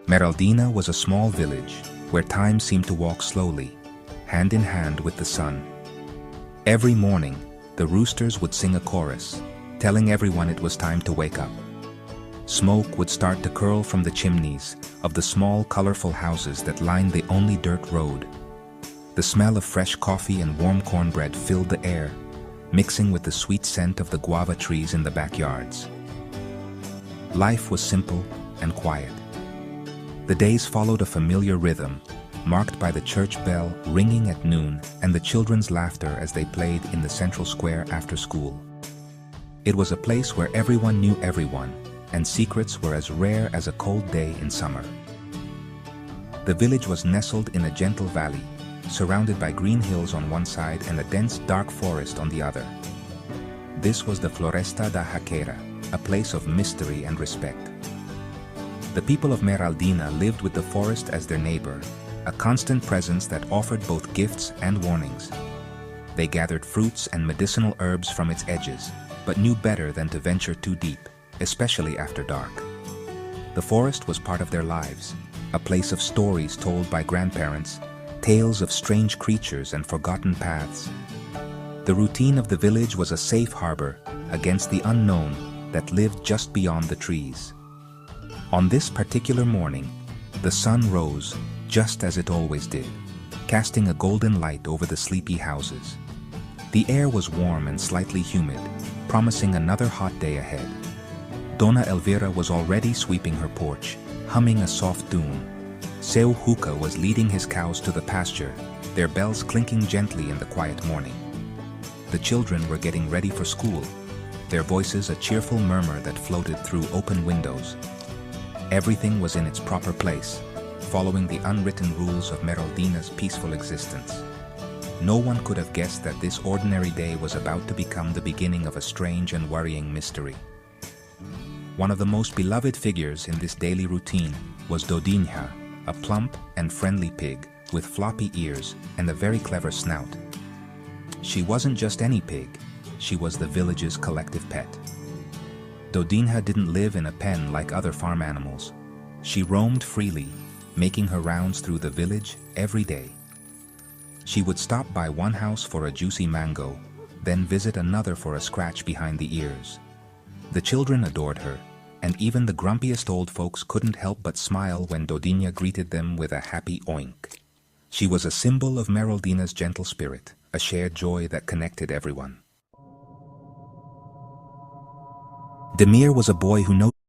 Meraldina was a small village where time seemed to walk slowly, hand in hand with the sun. Every morning, the roosters would sing a chorus, telling everyone it was time to wake up. Smoke would start to curl from the chimneys of the small, colorful houses that lined the only dirt road. The smell of fresh coffee and warm cornbread filled the air, mixing with the sweet scent of the guava trees in the backyards. Life was simple and quiet. The days followed a familiar rhythm, marked by the church bell ringing at noon and the children's laughter as they played in the central square after school. It was a place where everyone knew everyone, and secrets were as rare as a cold day in summer. The village was nestled in a gentle valley, surrounded by green hills on one side and a dense, dark forest on the other. This was the Floresta da Jaqueira, a place of mystery and respect. The people of Meraldina lived with the forest as their neighbor, a constant presence that offered both gifts and warnings. They gathered fruits and medicinal herbs from its edges, but knew better than to venture too deep, especially after dark. The forest was part of their lives, a place of stories told by grandparents, tales of strange creatures and forgotten paths. The routine of the village was a safe harbor against the unknown that lived just beyond the trees. On this particular morning, the sun rose just as it always did, casting a golden light over the sleepy houses. The air was warm and slightly humid, promising another hot day ahead. Dona Elvira was already sweeping her porch, humming a soft tune. Seu Huka was leading his cows to the pasture, their bells clinking gently in the quiet morning. The children were getting ready for school, their voices a cheerful murmur that floated through open windows. Everything was in its proper place, following the unwritten rules of Meraldina's peaceful existence. No one could have guessed that this ordinary day was about to become the beginning of a strange and worrying mystery. One of the most beloved figures in this daily routine was Dodinha, a plump and friendly pig with floppy ears and a very clever snout. She wasn't just any pig, she was the village's collective pet. Dodinha didn't live in a pen like other farm animals. She roamed freely, making her rounds through the village every day. She would stop by one house for a juicy mango, then visit another for a scratch behind the ears. The children adored her, and even the grumpiest old folks couldn't help but smile when Dodinha greeted them with a happy oink. She was a symbol of Meraldina's gentle spirit, a shared joy that connected everyone. Demir was a boy who